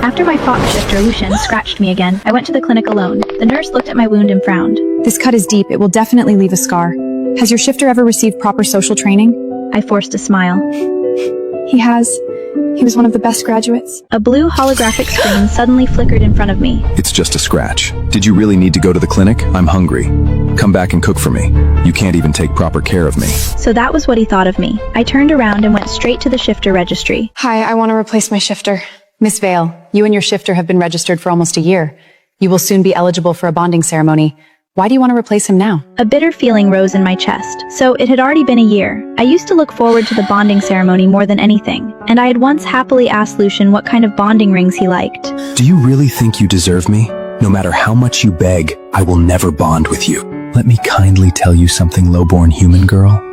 After my fox shifter, Lucian, scratched me again, I went to the clinic alone. The nurse looked at my wound and frowned. This cut is deep. It will definitely leave a scar. Has your shifter ever received proper social training? I forced a smile. He has. He was one of the best graduates. A blue holographic screen suddenly flickered in front of me. It's just a scratch. Did you really need to go to the clinic? I'm hungry. Come back and cook for me. You can't even take proper care of me. So that was what he thought of me. I turned around and went straight to the shifter registry. Hi, I want to replace my shifter. Miss Vale, you and your shifter have been registered for almost a year. You will soon be eligible for a bonding ceremony. Why do you want to replace him now? A bitter feeling rose in my chest. So it had already been a year. I used to look forward to the bonding ceremony more than anything, and I had once happily asked Lucian what kind of bonding rings he liked. Do you really think you deserve me? No matter how much you beg, I will never bond with you. Let me kindly tell you something, low-born human girl.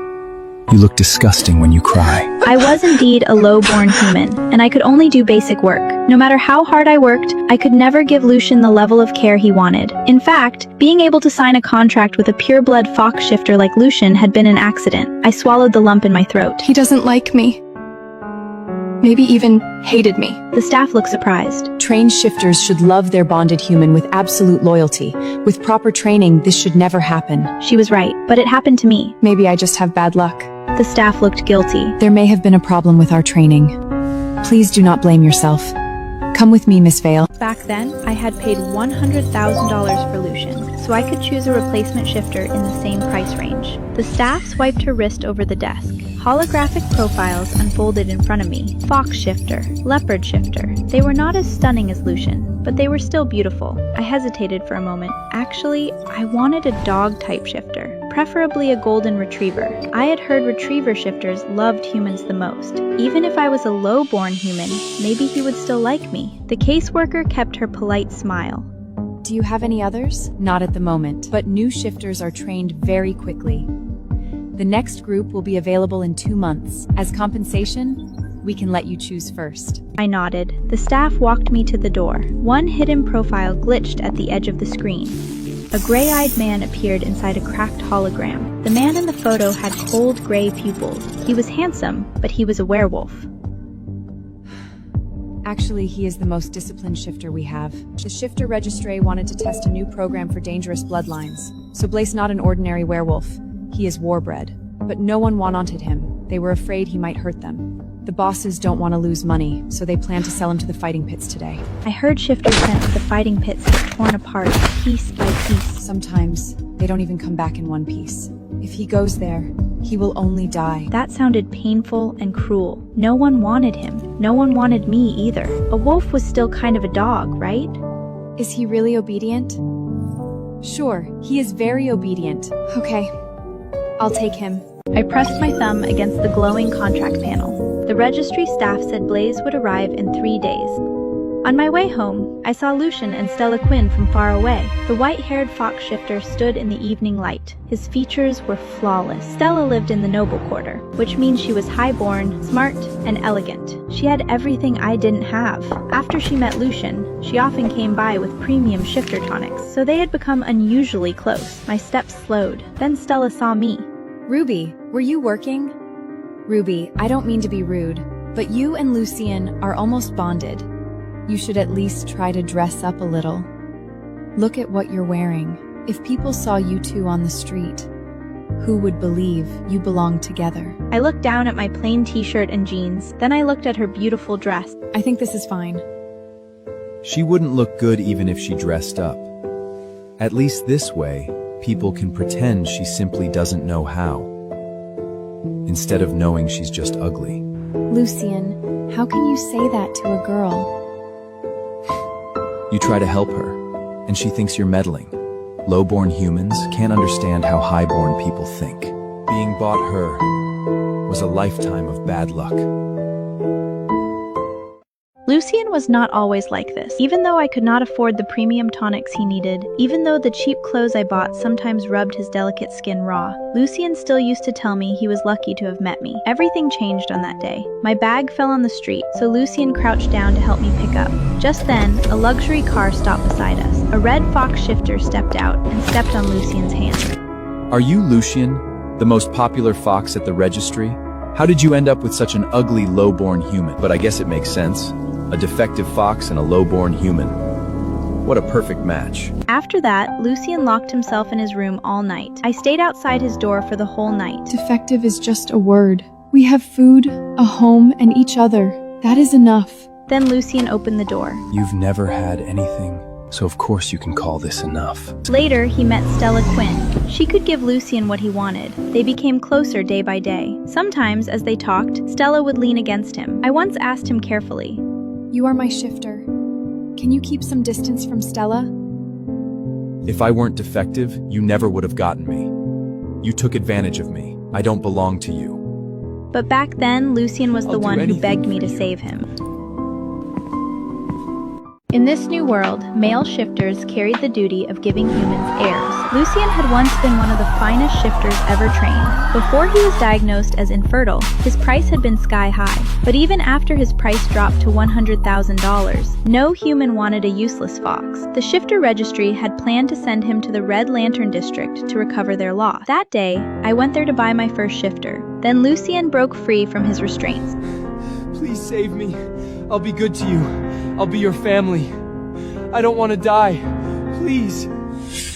You look disgusting when you cry. I was indeed a low-born human, and I could only do basic work. No matter how hard I worked, I could never give Lucian the level of care he wanted. In fact, being able to sign a contract with a pure-blood fox shifter like Lucian had been an accident. I swallowed the lump in my throat. He doesn't like me. Maybe even hated me. The staff looked surprised. Trained shifters should love their bonded human with absolute loyalty. With proper training, this should never happen. She was right, but it happened to me. Maybe I just have bad luck. The staff looked guilty. There may have been a problem with our training. Please do not blame yourself. Come with me, Miss Vale. Back then, I had paid $100,000 for Lucian, so I could choose a replacement shifter in the same price range. The staff swiped her wrist over the desk. Holographic profiles unfolded in front of me. Fox shifter, leopard shifter. They were not as stunning as Lucian, but they were still beautiful. I hesitated for a moment. Actually, I wanted a dog-type shifter, preferably a golden retriever. I had heard retriever shifters loved humans the most. Even if I was a low-born human, maybe he would still like me. The caseworker kept her polite smile. Do you have any others? Not at the moment, but new shifters are trained very quickly. The next group will be available in 2 months. As compensation, we can let you choose first. I nodded. The staff walked me to the door. One hidden profile glitched at the edge of the screen. A gray-eyed man appeared inside a cracked hologram. The man in the photo had cold gray pupils. He was handsome, but he was a werewolf. Actually, he is the most disciplined shifter we have. The shifter registry wanted to test a new program for dangerous bloodlines. So Blaze not an ordinary werewolf. He is warbred. But no one wanted him. They were afraid he might hurt them. The bosses don't want to lose money, so they plan to sell him to the fighting pits today. I heard shifters sent to the fighting pits get torn apart, piece by piece. Sometimes, they don't even come back in one piece. If he goes there, he will only die. That sounded painful and cruel. No one wanted him. No one wanted me either. A wolf was still kind of a dog, right? Is he really obedient? Sure, he is very obedient. Okay, I'll take him. I pressed my thumb against the glowing contract panel. The registry staff said Blaze would arrive in 3 days. On my way home, I saw Lucian and Stella Quinn from far away. The white-haired fox shifter stood in the evening light. His features were flawless. Stella lived in the noble quarter, which means she was high-born, smart, and elegant. She had everything I didn't have. After she met Lucian, she often came by with premium shifter tonics, so they had become unusually close. My steps slowed. Then Stella saw me. Ruby, were you working? Ruby, I don't mean to be rude, but you and Lucian are almost bonded. You should at least try to dress up a little. Look at what you're wearing. If people saw you two on the street, who would believe you belong together? I looked down at my plain t-shirt and jeans, then I looked at her beautiful dress. I think this is fine. She wouldn't look good even if she dressed up. At least this way, people can pretend she simply doesn't know how, instead of knowing she's just ugly. Lucian, how can you say that to a girl? You try to help her, and she thinks you're meddling. Low-born humans can't understand how high-born people think. Being bought her was a lifetime of bad luck. Lucian was not always like this. Even though I could not afford the premium tonics he needed, even though the cheap clothes I bought sometimes rubbed his delicate skin raw, Lucian still used to tell me he was lucky to have met me. Everything changed on that day. My bag fell on the street, so Lucian crouched down to help me pick up. Just then, a luxury car stopped beside us. A red fox shifter stepped out and stepped on Lucian's hand. Are you Lucian, the most popular fox at the registry? How did you end up with such an ugly, low-born human? But I guess it makes sense. A defective fox and a low-born human. What a perfect match. After that, Lucien locked himself in his room all night. I stayed outside his door for the whole night. Defective is just a word. We have food, a home, and each other. That is enough. Then Lucien opened the door. You've never had anything, so of course you can call this enough. Later, he met Stella Quinn. She could give Lucien what he wanted. They became closer day by day. Sometimes, as they talked, Stella would lean against him. I once asked him carefully, You are my shifter. Can you keep some distance from Stella? If I weren't defective, you never would have gotten me. You took advantage of me. I don't belong to you. but back then, Lucien was the I'll do one who anything begged me for to you. save him. In this new world, male shifters carried the duty of giving humans heirs. Lucien had once been one of the finest shifters ever trained. Before he was diagnosed as infertile, his price had been sky high. But even after his price dropped to $100,000, no human wanted a useless fox. The shifter registry had planned to send him to the Red Lantern District to recover their loss. That day, I went there to buy my first shifter. Then Lucien broke free from his restraints. Please save me. I'll be good to you. I'll be your family. I don't want to die. Please.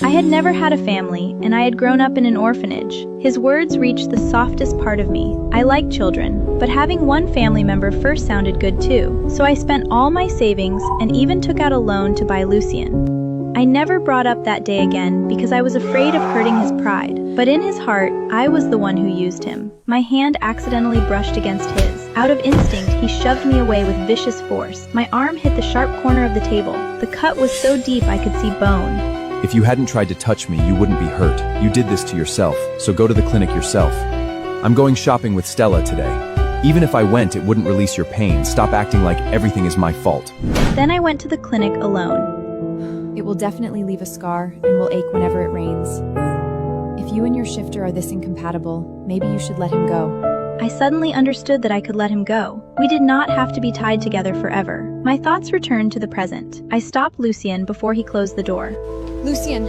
I had never had a family, and I had grown up in an orphanage. His words reached the softest part of me. I like children, but having one family member first sounded good too. So I spent all my savings and even took out a loan to buy Lucien. I never brought up that day again because I was afraid of hurting his pride. But in his heart, I was the one who used him. My hand accidentally brushed against his. Out of instinct, he shoved me away with vicious force. My arm hit the sharp corner of the table. The cut was so deep I could see bone. If you hadn't tried to touch me, you wouldn't be hurt. You did this to yourself, so go to the clinic yourself. I'm going shopping with Stella today. Even if I went, it wouldn't release your pain. Stop acting like everything is my fault. Then I went to the clinic alone. It will definitely leave a scar and will ache whenever it rains. If you and your shifter are this incompatible, maybe you should let him go. I suddenly understood that I could let him go. We did not have to be tied together forever. My thoughts returned to the present. I stopped Lucien before he closed the door. Lucien,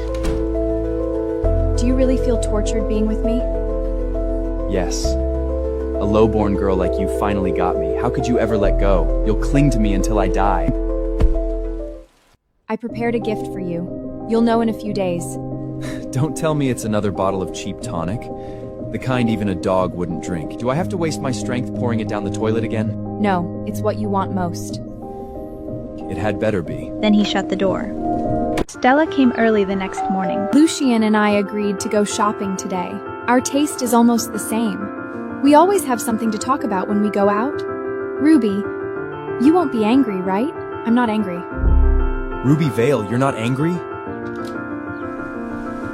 do you really feel tortured being with me? Yes. A low-born girl like you finally got me. How could you ever let go? You'll cling to me until I die. I prepared a gift for you. You'll know in a few days. Don't tell me it's another bottle of cheap tonic. The kind even a dog wouldn't drink. Do I have to waste my strength pouring it down the toilet again? No, it's what you want most. It had better be. Then he shut the door. Stella came early the next morning. Lucien and I agreed to go shopping today. Our taste is almost the same. We always have something to talk about when we go out. Ruby, you won't be angry, right? I'm not angry. Ruby Vale, you're not angry?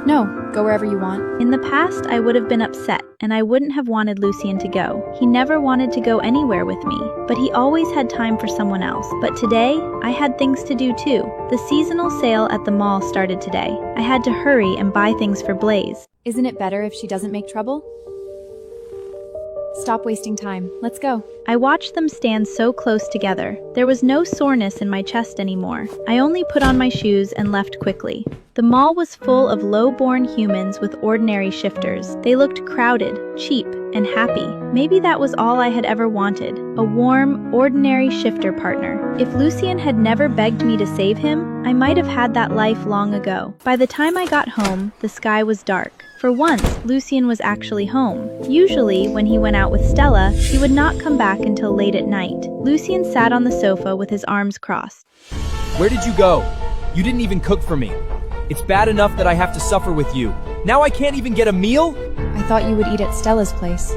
No, go wherever you want. In the past, I would have been upset, and I wouldn't have wanted Lucien to go. He never wanted to go anywhere with me, but he always had time for someone else. But today, I had things to do too. The seasonal sale at the mall started today. I had to hurry and buy things for Blaze. Isn't it better if she doesn't make trouble? Stop wasting time. Let's go. I watched them stand so close together. There was no soreness in my chest anymore. I only put on my shoes and left quickly. The mall was full of low-born humans with ordinary shifters. They looked crowded, cheap, and happy. Maybe that was all I had ever wanted, a warm, ordinary shifter partner. If Lucien had never begged me to save him, I might have had that life long ago. By the time I got home, the sky was dark. For once, Lucien was actually home. Usually, when he went out with Stella, he would not come back until late at night. Lucien sat on the sofa with his arms crossed. Where did you go? You didn't even cook for me. It's bad enough that I have to suffer with you. Now I can't even get a meal? I thought you would eat at Stella's place,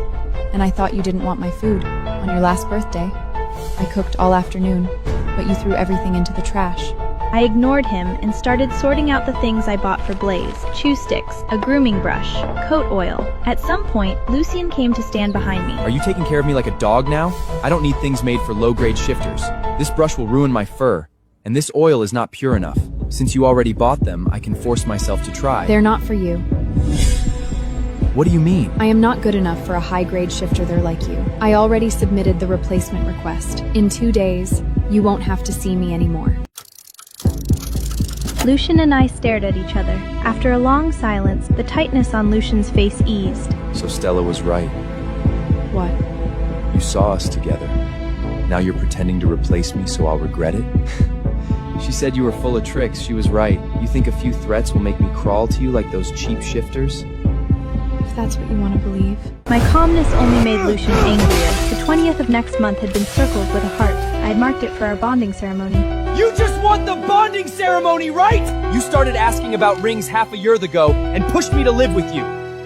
and I thought you didn't want my food. On your last birthday, I cooked all afternoon, but you threw everything into the trash. I ignored him and started sorting out the things I bought for Blaze. Chew sticks, a grooming brush, coat oil. At some point, Lucien came to stand behind me. Are you taking care of me like a dog now? I don't need things made for low-grade shifters. This brush will ruin my fur, and this oil is not pure enough. Since you already bought them, I can force myself to try. They're not for you. What do you mean? I am not good enough for a high-grade shifter there like you. I already submitted the replacement request. In 2 days, you won't have to see me anymore. Lucien and I stared at each other. After a long silence, the tightness on Lucien's face eased. So Stella was right. What? You saw us together. Now you're pretending to replace me so I'll regret it? She said you were full of tricks. She was right. You think a few threats will make me crawl to you like those cheap shifters? If that's what you want to believe. My calmness only made Lucian angrier. The 20th of next month had been circled with a heart. I had marked it for our bonding ceremony. You just want the bonding ceremony, right? You started asking about rings half a year ago and pushed me to live with you.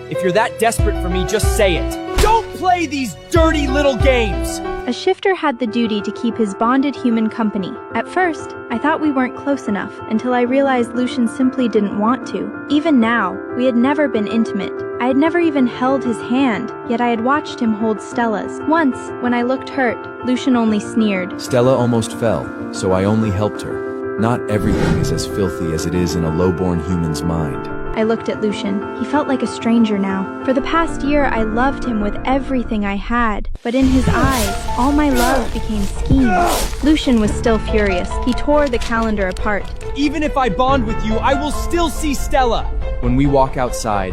If you're that desperate for me, just say it. Don't play these dirty little games! A shifter had the duty to keep his bonded human company. At first, I thought we weren't close enough until I realized Lucian simply didn't want to. Even now, we had never been intimate. I had never even held his hand, yet I had watched him hold Stella's. Once, when I looked hurt, Lucian only sneered. Stella almost fell, so I only helped her. Not everything is as filthy as it is in a low-born human's mind. I looked at Lucian. He felt like a stranger now. For the past year, I loved him with everything I had, but in his eyes, all my love became schemes. Lucian was still furious. He tore the calendar apart. Even if I bond with you, I will still see Stella! When we walk outside,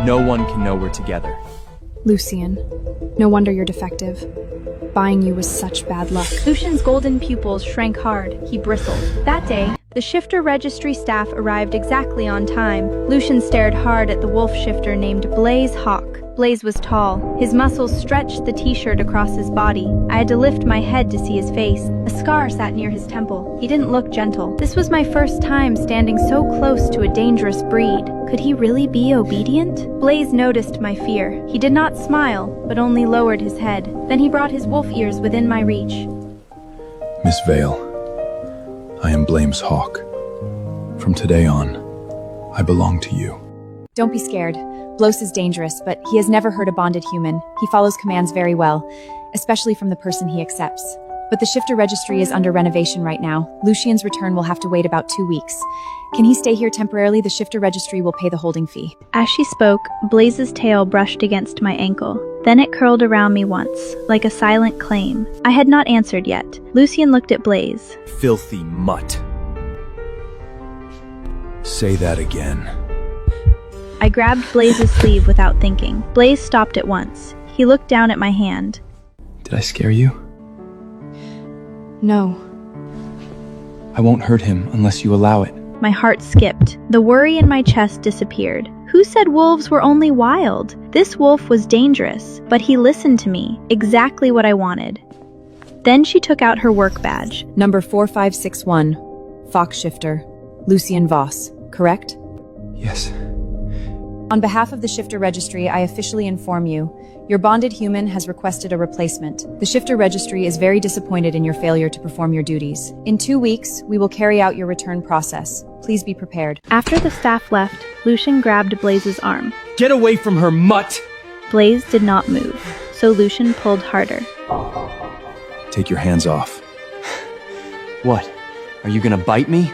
no one can know we're together. Lucian, no wonder you're defective. Buying you was such bad luck. Lucian's golden pupils shrank hard. He bristled. That day, the shifter registry staff arrived exactly on time. Lucian stared hard at the wolf shifter named Blaze Hawk. Blaze was tall. His muscles stretched the t-shirt across his body. I had to lift my head to see his face. A scar sat near his temple. He didn't look gentle. This was my first time standing so close to a dangerous breed. Could he really be obedient? Blaze noticed my fear. He did not smile, but only lowered his head. Then he brought his wolf ears within my reach. Miss Vale, I am Blaze Hawk. From today on, I belong to you. Don't be scared. Blos is dangerous, but he has never hurt a bonded human. He follows commands very well, especially from the person he accepts. But the shifter registry is under renovation right now. Lucian's return will have to wait about 2 weeks. Can he stay here temporarily? The shifter registry will pay the holding fee. As she spoke, Blaze's tail brushed against my ankle. Then it curled around me once, like a silent claim. I had not answered yet. Lucian looked at Blaze. Filthy mutt. Say that again. I grabbed Blaze's sleeve without thinking. Blaze stopped at once. He looked down at my hand. Did I scare you? No. I won't hurt him unless you allow it. My heart skipped. The worry in my chest disappeared. Who said wolves were only wild? This wolf was dangerous, but he listened to me, exactly what I wanted. Then she took out her work badge. Number 4561, Fox Shifter, Lucian Voss, correct? Yes. On behalf of the Shifter Registry, I officially inform you, your bonded human has requested a replacement. The Shifter Registry is very disappointed in your failure to perform your duties. In 2 weeks, we will carry out your return process. Please be prepared. After the staff left, Lucian grabbed Blaze's arm. Get away from her, mutt! Blaze did not move, so Lucian pulled harder. Take your hands off. What? Are you gonna bite me?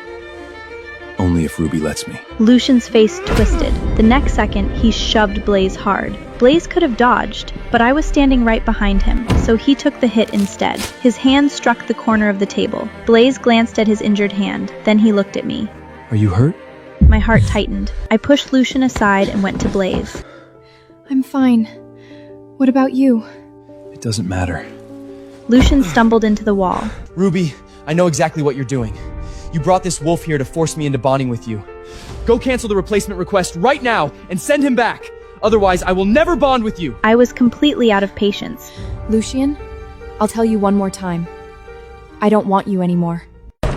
Only if Ruby lets me. Lucian's face twisted. The next second, he shoved Blaze hard. Blaze could have dodged, but I was standing right behind him, so he took the hit instead. His hand struck the corner of the table. Blaze glanced at his injured hand, then he looked at me. Are you hurt? My heart tightened. I pushed Lucian aside and went to Blaze. I'm fine. What about you? It doesn't matter. Lucian stumbled into the wall. Ruby, I know exactly what you're doing. You brought this wolf here to force me into bonding with you. Go cancel the replacement request right now and send him back. Otherwise, I will never bond with you. I was completely out of patience. Lucian, I'll tell you one more time. I don't want you anymore.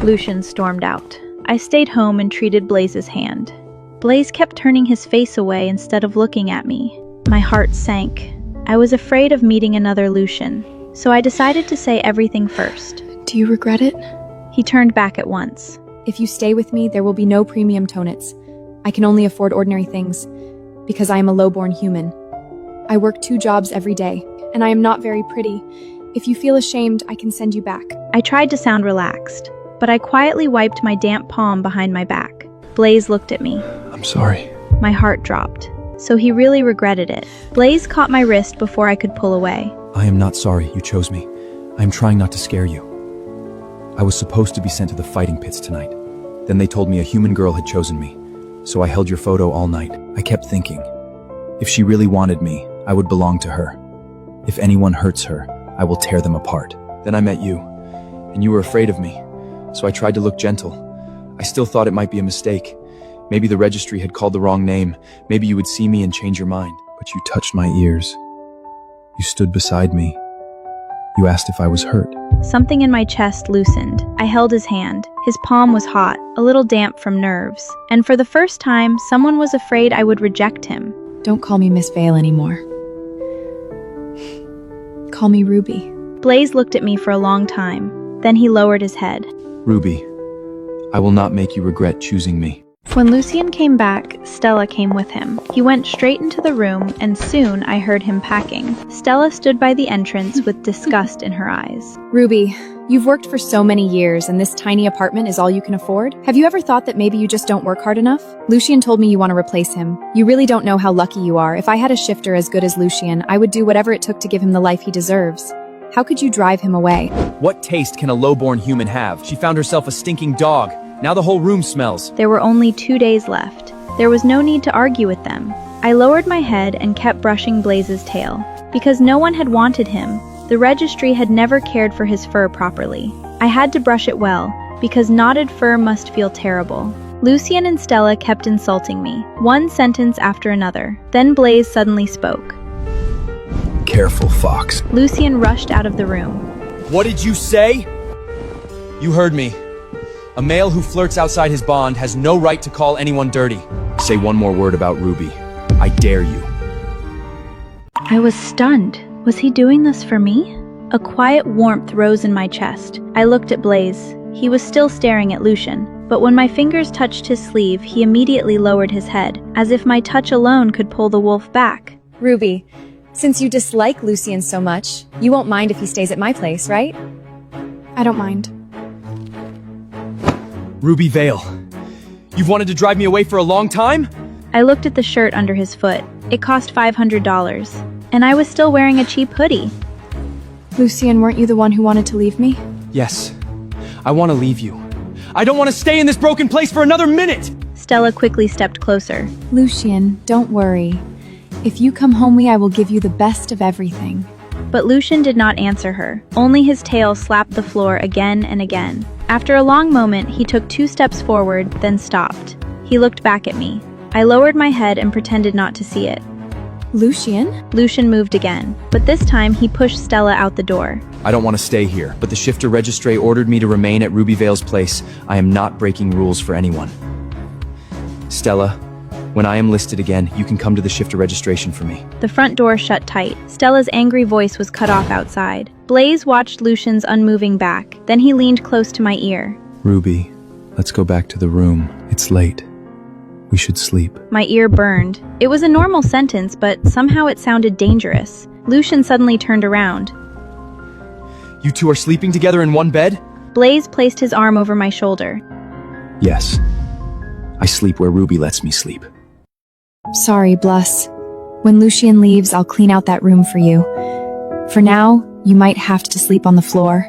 Lucian stormed out. I stayed home and treated Blaze's hand. Blaze kept turning his face away instead of looking at me. My heart sank. I was afraid of meeting another Lucian, so I decided to say everything first. Do you regret it? He turned back at once. If you stay with me, there will be no premium tonits. I can only afford ordinary things, because I am a low-born human. I work 2 jobs every day, and I am not very pretty. If you feel ashamed, I can send you back. I tried to sound relaxed, but I quietly wiped my damp palm behind my back. Blaze looked at me. I'm sorry. My heart dropped. So he really regretted it. Blaze caught my wrist before I could pull away. I am not sorry you chose me. I am trying not to scare you. I was supposed to be sent to the fighting pits tonight. Then they told me a human girl had chosen me. So I held your photo all night. I kept thinking, if she really wanted me, I would belong to her. If anyone hurts her, I will tear them apart. Then I met you, and you were afraid of me, so I tried to look gentle. I still thought it might be a mistake. Maybe the registry had called the wrong name. Maybe you would see me and change your mind. But you touched my ears. You stood beside me. You asked if I was hurt. Something in my chest loosened. I held his hand. His palm was hot, a little damp from nerves. And for the first time, someone was afraid I would reject him. Don't call me Miss Vale anymore. Call me Ruby. Blaze looked at me for a long time. Then he lowered his head. Ruby, I will not make you regret choosing me. When Lucien came back, Stella came with him. He went straight into the room, and soon I heard him packing. Stella stood by the entrance with disgust in her eyes. Ruby, you've worked for so many years and this tiny apartment is all you can afford? Have you ever thought that maybe you just don't work hard enough? Lucien told me you want to replace him. You really don't know how lucky you are. If I had a shifter as good as Lucien, I would do whatever it took to give him the life he deserves. How could you drive him away? What taste can a low-born human have? She found herself a stinking dog. Now the whole room smells. There were only 2 days left. There was no need to argue with them. I lowered my head and kept brushing Blaze's tail. Because no one had wanted him, the registry had never cared for his fur properly. I had to brush it well, because knotted fur must feel terrible. Lucien and Stella kept insulting me, one sentence after another. Then Blaze suddenly spoke. Careful, Fox. Lucien rushed out of the room. What did you say? You heard me. A male who flirts outside his bond has no right to call anyone dirty. Say one more word about Ruby. I dare you. I was stunned. Was he doing this for me? A quiet warmth rose in my chest. I looked at Blaze. He was still staring at Lucien, but when my fingers touched his sleeve, he immediately lowered his head, as if my touch alone could pull the wolf back. Ruby, since you dislike Lucien so much, you won't mind if he stays at my place, right? I don't mind. Ruby Vale, you've wanted to drive me away for a long time? I looked at the shirt under his foot. It cost $500, and I was still wearing a cheap hoodie. Lucien, weren't you the one who wanted to leave me? Yes, I want to leave you. I don't want to stay in this broken place for another minute! Stella quickly stepped closer. Lucien, don't worry. If you come home, I will give you the best of everything. But Lucien did not answer her. Only his tail slapped the floor again and again. After a long moment, he took 2 steps forward, then stopped. He looked back at me. I lowered my head and pretended not to see it. Lucien? Lucien moved again, but this time he pushed Stella out the door. I don't want to stay here, but the shifter registrar ordered me to remain at Ruby Vale's place. I am not breaking rules for anyone. Stella, when I am listed again, you can come to the shifter registration for me. The front door shut tight. Stella's angry voice was cut off outside. Blaze watched Lucien's unmoving back. Then he leaned close to my ear. Ruby, let's go back to the room. It's late. We should sleep. My ear burned. It was a normal sentence, but somehow it sounded dangerous. Lucien suddenly turned around. You two are sleeping together in one bed? Blaze placed his arm over my shoulder. Yes. I sleep where Ruby lets me sleep. Sorry, Bluss. When Lucien leaves, I'll clean out that room for you. For now, you might have to sleep on the floor.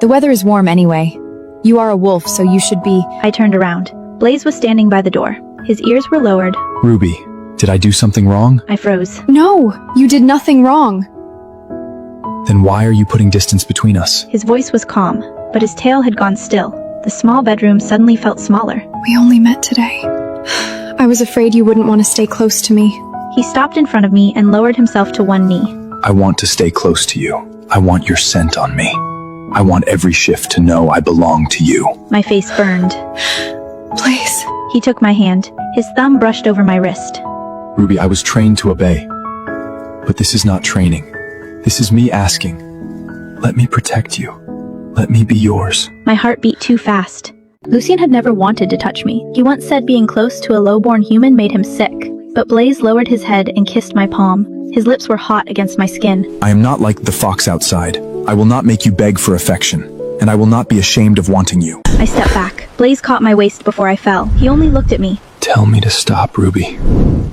The weather is warm anyway. You are a wolf, so you should be— I turned around. Blaze was standing by the door. His ears were lowered. Ruby, did I do something wrong? I froze. No, you did nothing wrong. Then why are you putting distance between us? His voice was calm, but his tail had gone still. The small bedroom suddenly felt smaller. We only met today. I was afraid you wouldn't want to stay close to me. He stopped in front of me and lowered himself to one knee. I want to stay close to you. I want your scent on me. I want every shift to know I belong to you. My face burned. Please. He took my hand. His thumb brushed over my wrist. Ruby, I was trained to obey. But this is not training. This is me asking. Let me protect you. Let me be yours. My heart beat too fast. Lucien had never wanted to touch me. He once said being close to a low-born human made him sick. But Blaze lowered his head and kissed my palm. His lips were hot against my skin. I am not like the fox outside. I will not make you beg for affection. And I will not be ashamed of wanting you. I stepped back. Blaze caught my waist before I fell. He only looked at me. Tell me to stop, Ruby.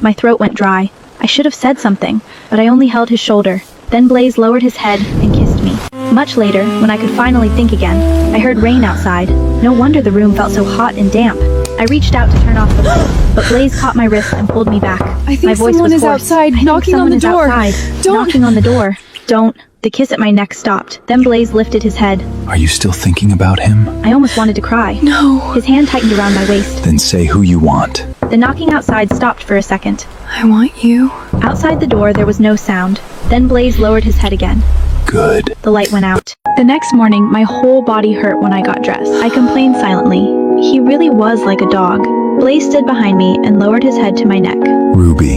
My throat went dry. I should have said something, but I only held his shoulder. Then Blaze lowered his head and kissed me. Much later, when I could finally think again, I heard rain outside. No wonder the room felt so hot and damp. I reached out to turn off the light, but Blaze caught my wrist and pulled me back. I think my voice someone was is hoarse. outside, I think knocking on someone the is door. outside, Don't. knocking on the door. Don't. The kiss at my neck stopped. Then Blaze lifted his head. Are you still thinking about him? I almost wanted to cry. No. His hand tightened around my waist. Then say who you want. The knocking outside stopped for a second. I want you. Outside the door, there was no sound. Then Blaze lowered his head again. Good. The light went out. The next morning, my whole body hurt when I got dressed. I complained silently. He really was like a dog. Blaze stood behind me and lowered his head to my neck. Ruby,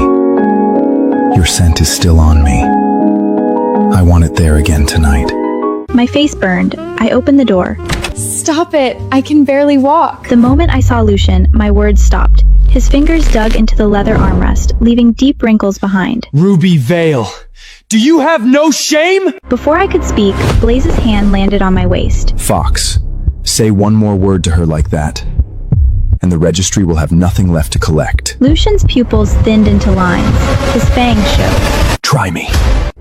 your scent is still on me. I want it there again tonight. My face burned. I opened the door. Stop it. I can barely walk. The moment I saw Lucian, my words stopped. His fingers dug into the leather armrest, leaving deep wrinkles behind. Ruby Vale, do you have no shame? Before I could speak, Blaze's hand landed on my waist. Fox, say one more word to her like that, and the registry will have nothing left to collect. Lucian's pupils thinned into lines. His fangs showed. Try me.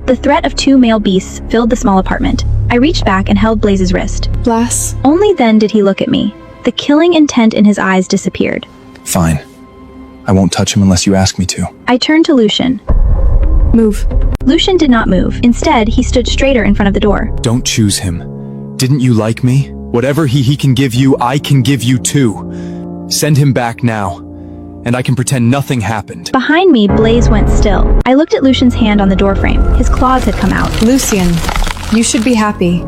The threat of 2 male beasts filled the small apartment. I reached back and held Blaze's wrist. Blas. Only then did he look at me. The killing intent in his eyes disappeared. Fine. I won't touch him unless you ask me to. I turned to Lucian. Move. Lucian did not move. Instead, he stood straighter in front of the door. Don't choose him. Didn't you like me? Whatever he can give you, I can give you too. Send him back now, and I can pretend nothing happened. Behind me, Blaze went still. I looked at Lucian's hand on the doorframe. His claws had come out. Lucian, you should be happy.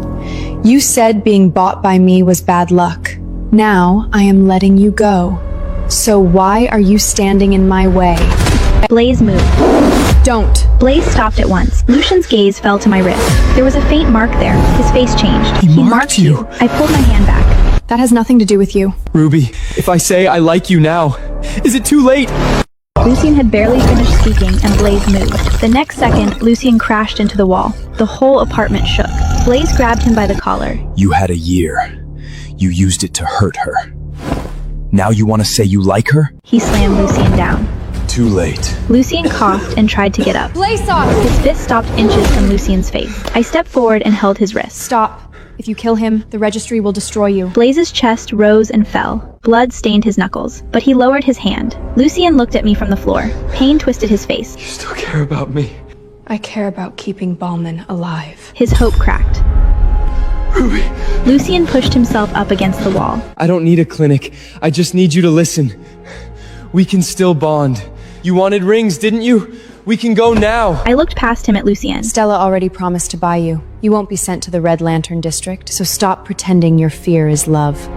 You said being bought by me was bad luck. Now I am letting you go. So why are you standing in my way? Blaze moved. Don't. Blaze stopped at once. Lucian's gaze fell to my wrist. There was a faint mark there. His face changed. He marked you. I pulled my hand back. That has nothing to do with you. Ruby, if I say I like you now, is it too late? Lucian had barely finished speaking and Blaze moved. The next second, Lucian crashed into the wall. The whole apartment shook. Blaze grabbed him by the collar. You had a year. You used it to hurt her. Now you want to say you like her? He slammed Lucian down. Too late. Lucian coughed and tried to get up. Blaze off! His fist stopped inches from Lucian's face. I stepped forward and held his wrist. Stop. If you kill him, the registry will destroy you. Blaze's chest rose and fell. Blood stained his knuckles, but he lowered his hand. Lucian looked at me from the floor. Pain twisted his face. You still care about me? I care about keeping Ballman alive. His hope cracked. Ruby. Lucian pushed himself up against the wall. I don't need a clinic. I just need you to listen. We can still bond. You wanted rings, didn't you? We can go now. I looked past him at Lucian. Stella already promised to buy you. You won't be sent to the Red Lantern District, so stop pretending your fear is love.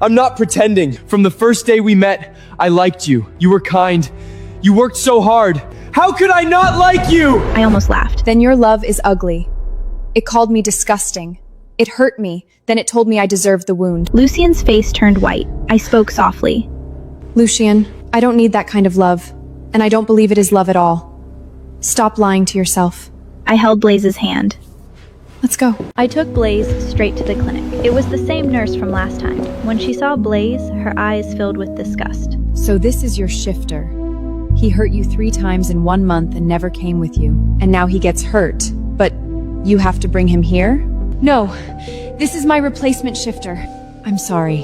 I'm not pretending. From the first day we met, I liked you. You were kind. You worked so hard. How could I not like you? I almost laughed. Then your love is ugly. It called me disgusting. It hurt me. Then it told me I deserved the wound. Lucian's face turned white. I spoke softly. Lucian, I don't need that kind of love. And I don't believe it is love at all. Stop lying to yourself. I held Blaze's hand. Let's go. I took Blaze straight to the clinic. It was the same nurse from last time. When she saw Blaze, her eyes filled with disgust. So this is your shifter. He hurt you 3 times in 1 month and never came with you. And now he gets hurt. But you have to bring him here? No, this is my replacement shifter. I'm sorry.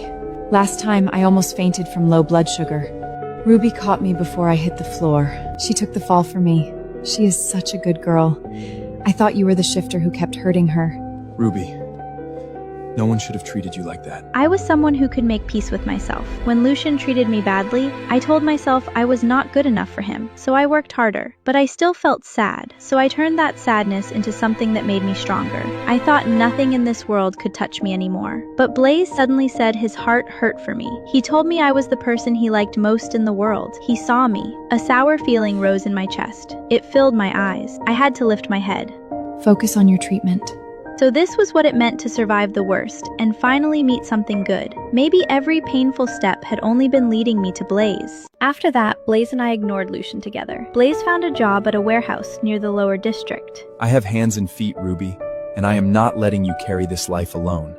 Last time I almost fainted from low blood sugar. Ruby caught me before I hit the floor. She took the fall for me. She is such a good girl. I thought you were the shifter who kept hurting her. Ruby, no one should have treated you like that. I was someone who could make peace with myself. When Lucian treated me badly, I told myself I was not good enough for him, so I worked harder. But I still felt sad, so I turned that sadness into something that made me stronger. I thought nothing in this world could touch me anymore. But Blaze suddenly said his heart hurt for me. He told me I was the person he liked most in the world. He saw me. A sour feeling rose in my chest. It filled my eyes. I had to lift my head. Focus on your treatment. So this was what it meant to survive the worst, and finally meet something good. Maybe every painful step had only been leading me to Blaze. After that, Blaze and I ignored Lucian together. Blaze found a job at a warehouse near the lower district. I have hands and feet, Ruby, and I am not letting you carry this life alone.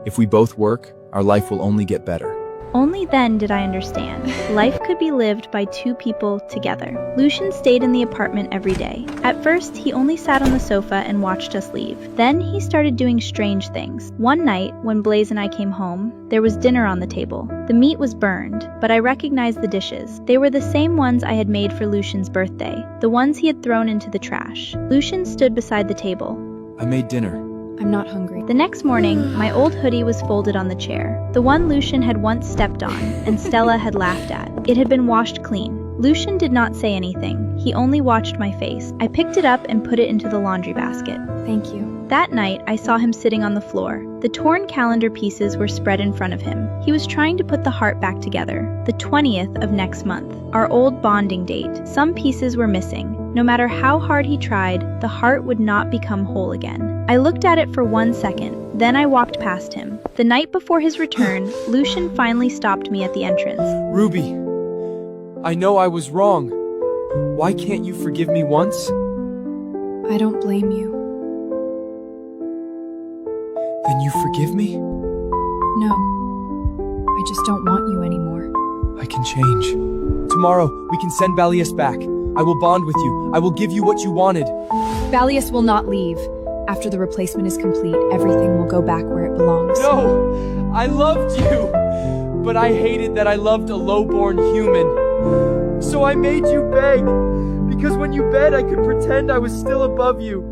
If we both work, our life will only get better. Only then did I understand. Life could be lived by 2 people together. Lucian stayed in the apartment every day. At first, he only sat on the sofa and watched us leave. Then he started doing strange things. One night, when Blaze and I came home, there was dinner on the table. The meat was burned, but I recognized the dishes. They were the same ones I had made for Lucian's birthday, the ones he had thrown into the trash. Lucian stood beside the table. I made dinner. I'm not hungry. The next morning, my old hoodie was folded on the chair, the one Lucian had once stepped on and Stella had laughed at. It had been washed clean. Lucian did not say anything. He only watched my face. I picked it up and put it into the laundry basket. Thank you. That night, I saw him sitting on the floor. The torn calendar pieces were spread in front of him. He was trying to put the heart back together. The 20th of next month, our old bonding date. Some pieces were missing. No matter how hard he tried, the heart would not become whole again. I looked at it for 1 second, then I walked past him. The night before his return, Lucian finally stopped me at the entrance. Ruby, I know I was wrong. Why can't you forgive me once? I don't blame you. Then you forgive me? No. I just don't want you anymore. I can change. Tomorrow, we can send Balius back. I will bond with you. I will give you what you wanted. Balius will not leave. After the replacement is complete, everything will go back where it belongs. No! I loved you! But I hated that I loved a low-born human. So I made you beg. Because when you begged, I could pretend I was still above you.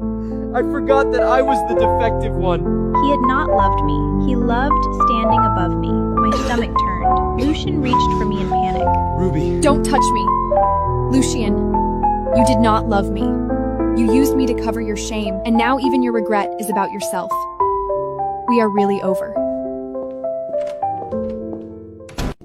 I forgot that I was the defective one. He had not loved me. He loved standing above me. My stomach turned. Lucian reached for me in panic. Ruby. Don't touch me! Lucian, you did not love me. You used me to cover your shame, and now even your regret is about yourself. We are really over.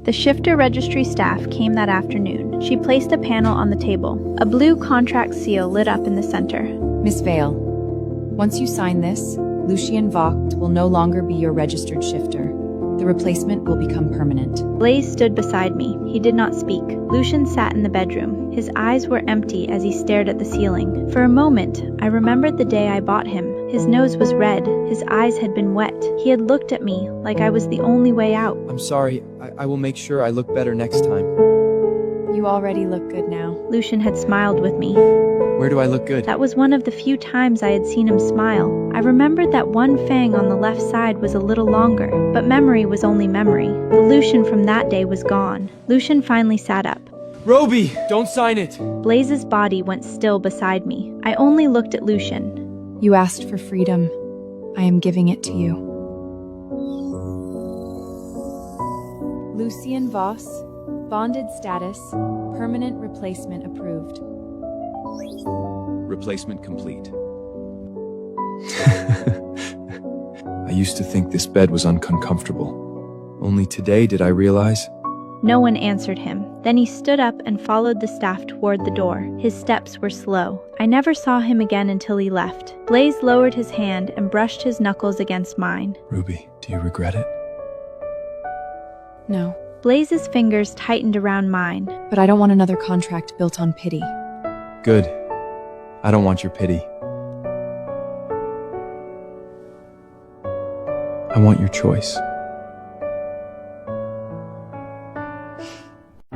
The shifter registry staff came that afternoon. She placed a panel on the table. A blue contract seal lit up in the center. Miss Vale, once you sign this, Lucian Vogt will no longer be your registered shifter. The replacement will become permanent. Blaze stood beside me. He did not speak. Lucian sat in the bedroom. His eyes were empty as he stared at the ceiling. For a moment, I remembered the day I bought him. His nose was red. His eyes had been wet. He had looked at me like I was the only way out. I'm sorry. I will make sure I look better next time. You already look good now. Lucian had smiled with me. Where do I look good? That was one of the few times I had seen him smile. I remembered that one fang on the left side was a little longer, but memory was only memory. The Lucian from that day was gone. Lucian finally sat up. Roby, don't sign it. Blaze's body went still beside me. I only looked at Lucian. You asked for freedom. I am giving it to you. Lucian Voss, bonded status, permanent replacement approved. Replacement complete. I used to think this bed was uncomfortable. Only today did I realize. No one answered him. Then he stood up and followed the staff toward the door. His steps were slow. I never saw him again until he left. Blaze lowered his hand and brushed his knuckles against mine. Ruby, do you regret it? No, Blaze's fingers tightened around mine. but I don't want another contract built on pity. Good. I don't want your pity. I want your choice.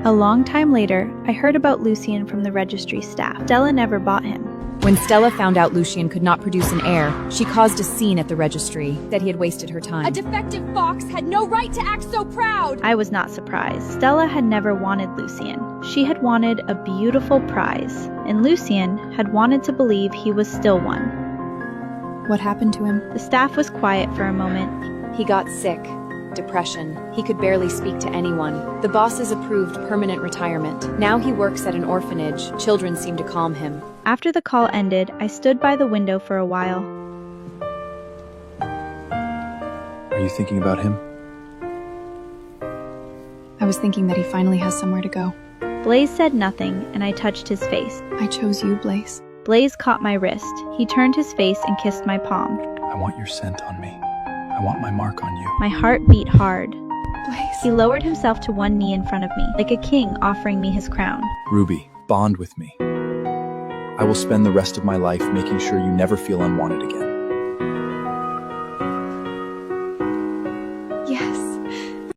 A long time later, I heard about Lucian from the registry staff. Stella never bought him. When Stella found out Lucian could not produce an heir, she caused a scene at the registry, said he had wasted her time. A defective fox had no right to act so proud! I was not surprised. Stella had never wanted Lucian. She had wanted a beautiful prize, and Lucian had wanted to believe he was still one. What happened to him? The staff was quiet for a moment. He got sick. Depression. He could barely speak to anyone. The bosses approved permanent retirement. Now he works at an orphanage. Children seem to calm him. After the call ended, I stood by the window for a while. Are you thinking about him? I was thinking that he finally has somewhere to go. Blaze said nothing, and I touched his face. I chose you, Blaze. Blaze caught my wrist. He turned his face and kissed my palm. I want your scent on me. I want my mark on you. My heart beat hard. Blaze. He lowered himself to one knee in front of me, like a king offering me his crown. Ruby, bond with me. I will spend the rest of my life making sure you never feel unwanted again.